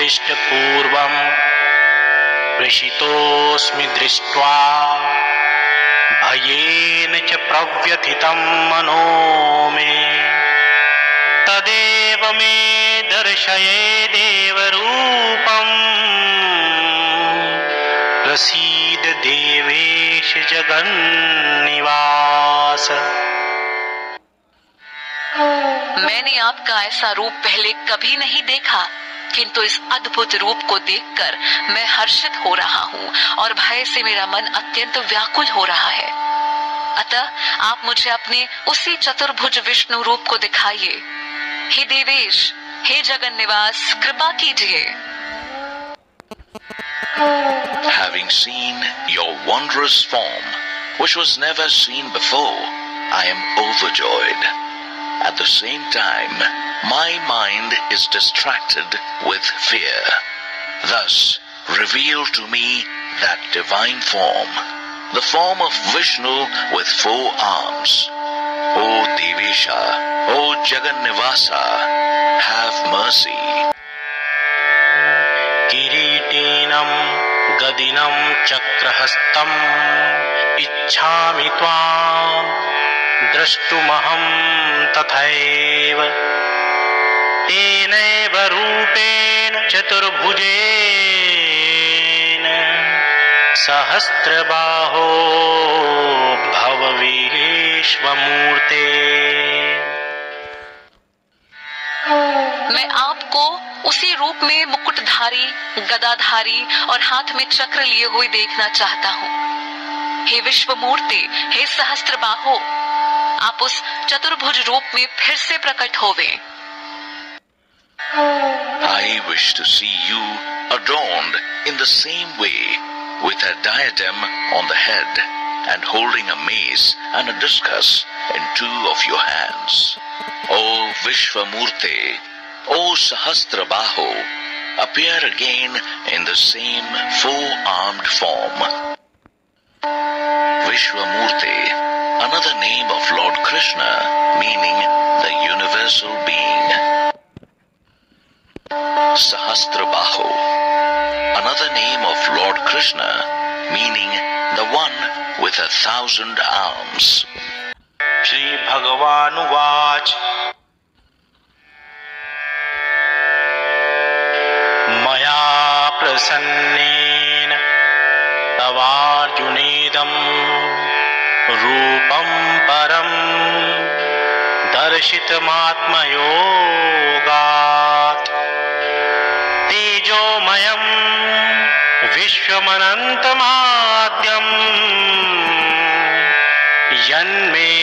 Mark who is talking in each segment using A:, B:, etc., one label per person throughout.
A: दृष्टपूर्वम् वृषितोऽस्मि दृष्ट्वा भयेन च प्रव्यथितं मनो मे तदेव मे दर्शये देवरूपम् प्रसीद देवेश जगन्निवास।
B: मैंने आपका ऐसा रूप पहले कभी नहीं देखा, किंतु इस अद्भुत रूप को देखकर मैं हर्षित हो रहा हूँ और भय से मेरा मन अत्यंत व्याकुल हो रहा है। अतः आप मुझे अपने उसी चतुर्भुज विष्णु रूप को दिखाइए। हे देवेश, हे जगन्निवास, कृपा कीजिए।
C: Having seen your wondrous form, which was never seen before, I am overjoyed. At the same time, my mind is distracted with fear. Thus, reveal to me that divine form, the form of Vishnu with 4 arms. O Devesha, O Jagannivasa, have mercy.
A: किरीटिनं गदिनं चक्रहस्तं इच्छामि त्वां द्रष्टुमहं तथैव तेनैव रूपेण चतुर्भुजेन सहस्रबाहो भव विश्वमूर्ते।
B: मैं आपको उसी रूप में मुकुटधारी, गदाधारी और हाथ में चक्र लिए हुए देखना चाहता हूँ। हे विश्वमूर्ति, हे सहस्त्रबाहो, आप उस चतुर्भुज रूप में फिर से प्रकट होवे।
C: I wish to see you adorned in the same way, with a diadem on the head and holding a mace and a discus in 2 of your hands. O Vishwamurte, O Sahasrabaho, appear again in the same 4-armed form. Vishwamurte, another name of Lord Krishna, meaning the universal being. Sahasrabaho, another name of Lord Krishna, meaning the one with 1,000 arms.
A: Shri भगवानुवाच मया प्रसन्नेन तवार्जुनेदं रूपं परं दर्शितमात्मयोगात् तेजोमयं विश्वमनन्तमाद्यं यन्मे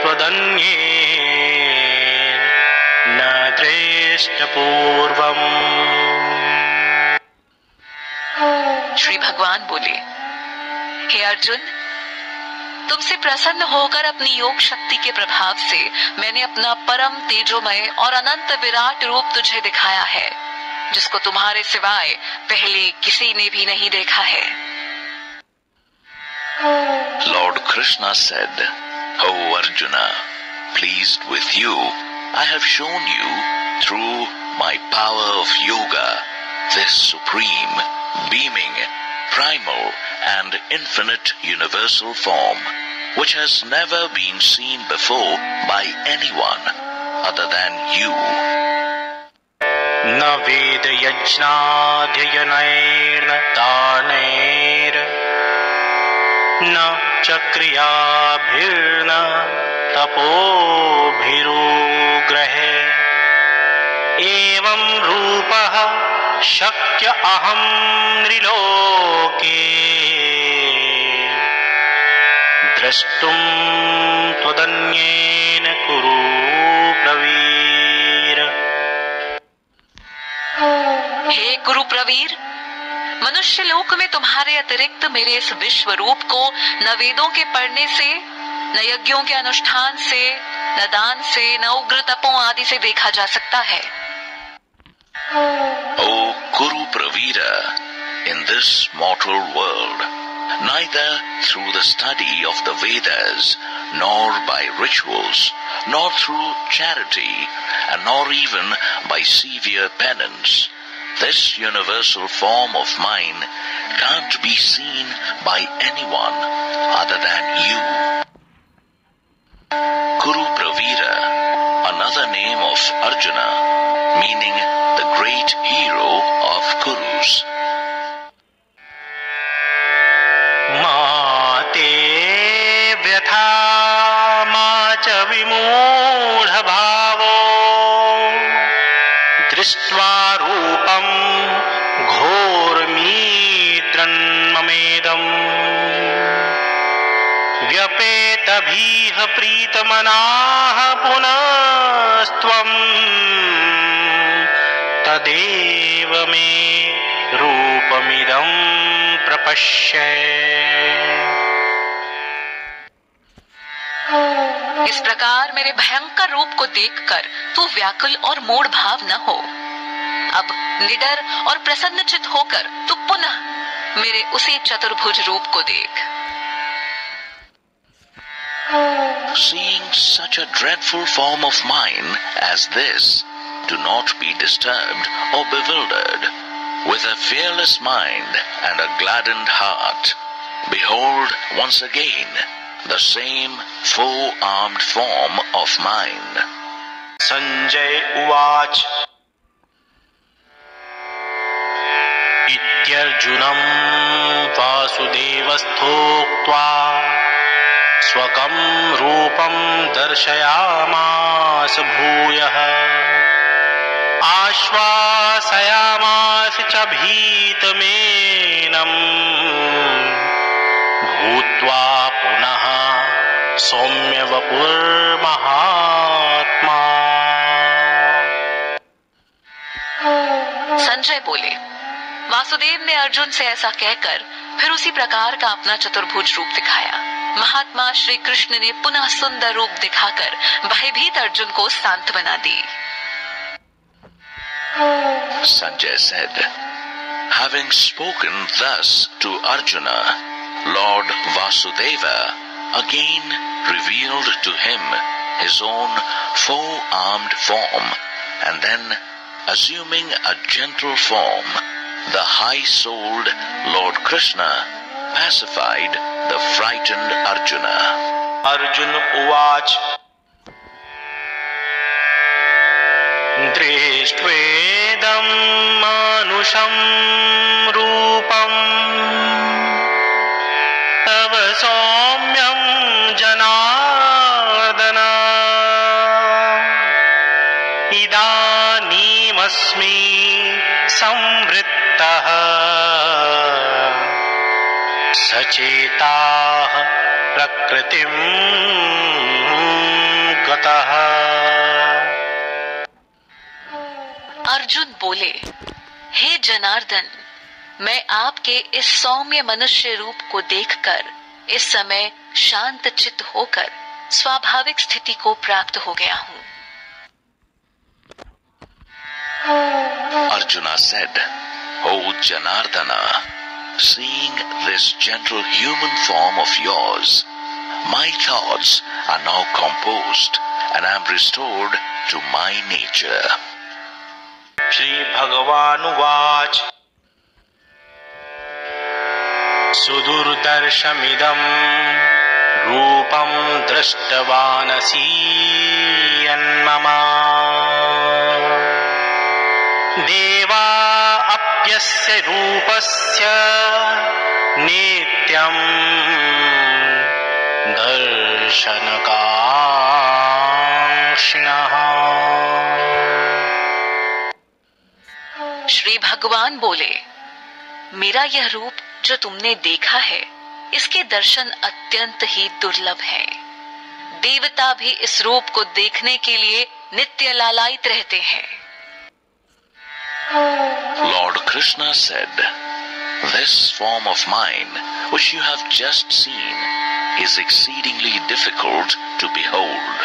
A: त्वदन्येन न दृष्टपूर्वम्।
B: श्री भगवान बोले, हे अर्जुन, तुमसे प्रसन्न होकर अपनी योग शक्ति के प्रभाव से मैंने अपना परम तेजोमय और अनंत विराट रूप तुझे दिखाया है, जिसको तुम्हारे सिवाय पहले किसी ने भी नहीं देखा है।
C: Lord Krishna said, O Arjuna, pleased with you, I have shown you through my power of yoga this supreme, beaming, primal and infinite universal form, which has never been seen before by anyone other than you.
A: न वेद यज्ञाध्ययनैर्न दानैर न च क्रियाभिर्न तपोभिरुग्रहे एवं रूपः शक्य अहं नृलोके द्रष्टुं त्वदन्येन कुरु प्रवीर।
B: हे गुरु प्रवीर, मनुष्य लोक में तुम्हारे अतिरिक्त मेरे इस विश्व रूप को न वेदों के पढ़ने से, न यज्ञों के अनुष्ठान से, न दान से, न उग्र तपों आदि से देखा जा सकता है।
C: O Kuru Pravira, in this mortal world, neither through the study of the Vedas, nor by rituals, nor through charity, and nor even by severe penance, This universal form of mine can't be seen by anyone other than you. Kuru Pravira, another name of Arjuna, meaning the great hero of Kurus.
A: माते व्यथा मा च विमूढ भावो दृष्ट्वा रूपं घोरमीद्रन्ममेदम् व्यपेतभिः प्रीतमनाः पुनस्त्वं तदेव मे रूपमिदं प्रपश्य।
B: इस प्रकार मेरे भयंकर रूप को देखकर तू व्याकुल और मूढ़ भाव न हो। अब निडर और प्रसन्नचित होकर तू पुनः मेरे उसी चतुर्भुज रूप को देख।
C: Seeing such a dreadful form of mine as this, do not be disturbed or bewildered. With a fearless mind and a gladdened heart, behold once again the same four-armed form of mine.
A: Sanjay उवाच इत्यर्जुनं वासुदेवस्थोक्त्वा स्वकं रूपं दर्शयामास भूयः आश्वासयामास च भीतमेनं भूत्वा पुनः सौम्य वपुर्महात्मा।
B: संजय बोले, वासुदेव ने अर्जुन से ऐसा कहकर फिर उसी प्रकार का अपना चतुर्भुज रूप दिखाया। महात्मा श्री कृष्ण ने पुनः सुंदर रूप दिखाकर भयभीत अर्जुन को सांत्वना दी।
C: Sanjay said, having spoken thus to Arjuna, Lord Vasudeva again revealed to him his own four-armed form, and then, assuming a gentle form, the high-souled Lord Krishna pacified the frightened Arjuna.
A: Arjun उवाच दृष्ट्वेदं मानुषं रूपं तव सौम्यं जनार्दन इदानीमस्मि संवृत्तः सचेताः प्रकृतिं गतः।
B: अर्जुन बोले, हे जनार्दन, मैं आपके इस सौम्य मनुष्य रूप को देखकर इस समय शांत चित्त होकर स्वाभाविक स्थिति को प्राप्त हो गया हूँ।
C: Arjuna said, O Janardana, seeing this gentle human form of yours, my thoughts are now composed and I am restored to my nature.
A: Shri भगवानुवाच सुदुर्दर्शमिदं रूपं दृष्टवानसि यन्मम देवा अप्यस्य रूपस्य नित्यं दर्शनकाङ्क्षिणः।
B: श्री भगवान बोले, मेरा यह रूप जो तुमने देखा है, इसके दर्शन अत्यंत ही दुर्लभ है। देवता भी इस रूप को देखने के लिए नित्य लालायित रहते हैं।
C: Lord Krishna said, this form of mine, which you have just seen, is exceedingly difficult to behold.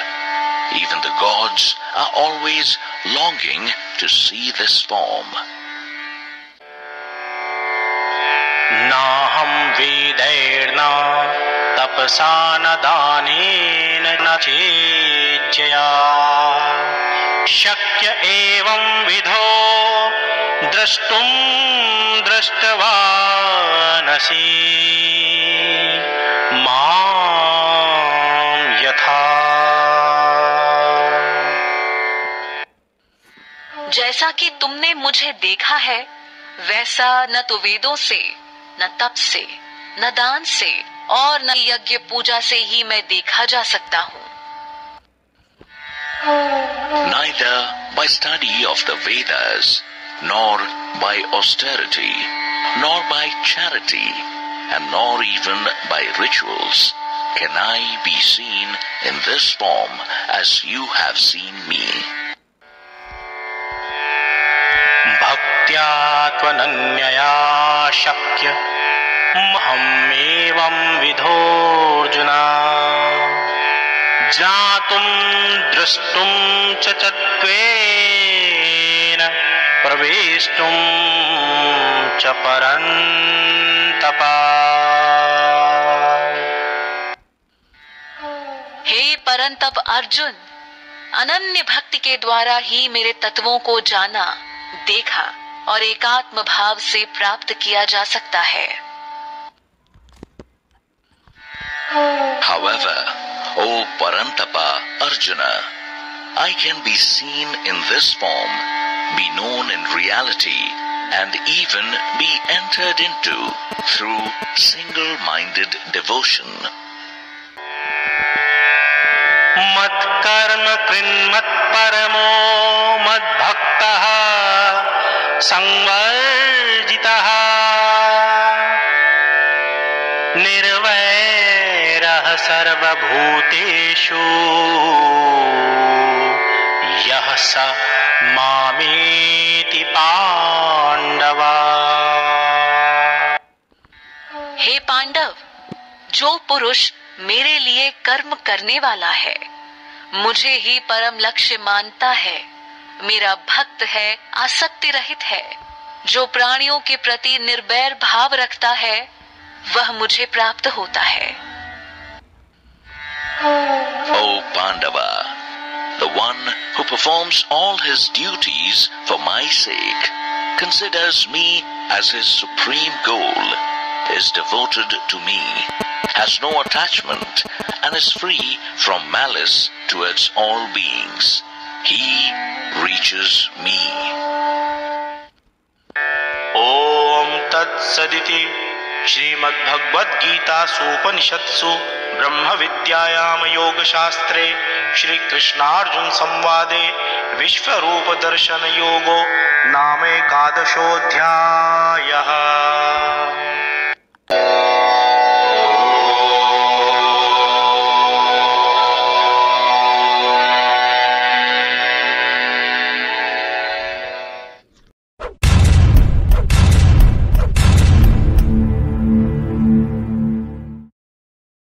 C: Even the gods are always longing to see this form.
A: नाहं वेदैर्न तपसा न दानेन न चेज्जया शक्य एवं विधो द्रष्टुं दृष्टवानसि मां यथा।
B: जैसा कि तुमने मुझे देखा है वैसा न तो वेदों से, न तप से, न दान से और न यज्ञ पूजा से ही मैं देखा जा सकता हूँ।
C: Neither by study of the Vedas, nor by austerity, nor by charity, and nor even by rituals can I be seen in this form as you have seen me.
A: भक्त्या त्वनन्यया शक्य महमेवं विधोऽर्जुन ज्ञातुं द्रष्टुं च त्वेन प्रवेष्टुं च परन्तप।
B: हे परंतप अर्जुन, अनन्य भक्ति के द्वारा ही मेरे तत्वों को जाना, देखा और एकात्म भाव से प्राप्त किया जा सकता है।
C: However, O Parantapa Arjuna, I can be seen in this form, be known in reality, and even be entered into through single-minded devotion.
A: मत्कर्म कृन्मत्परमो मद्भक्तः संवर्जितः निर्वैरः सर्वभूतेषु यः स मामेति पांडव।
B: हे पांडव, जो पुरुष मेरे लिए कर्म करने वाला है, मुझे ही परम लक्ष्य मानता है, मेरा भक्त है, आसक्ति रहित है, जो प्राणियों के प्रति निर्वैर भाव रखता है, वह मुझे प्राप्त होता है।
C: O Pandava, the one who performs all his duties for my sake, considers me as his supreme goal, is devoted to me, has no attachment, and is free from malice towards all beings. He reaches me.
A: ओम तत्सदिति श्रीमद्भगवद्गीतासूपनिषत्सु ब्रह्म विद्यायाम योगशास्त्रे श्रीकृष्णार्जुन संवादे विश्वरूप दर्शन योगो नाम एकादशोऽध्यायः।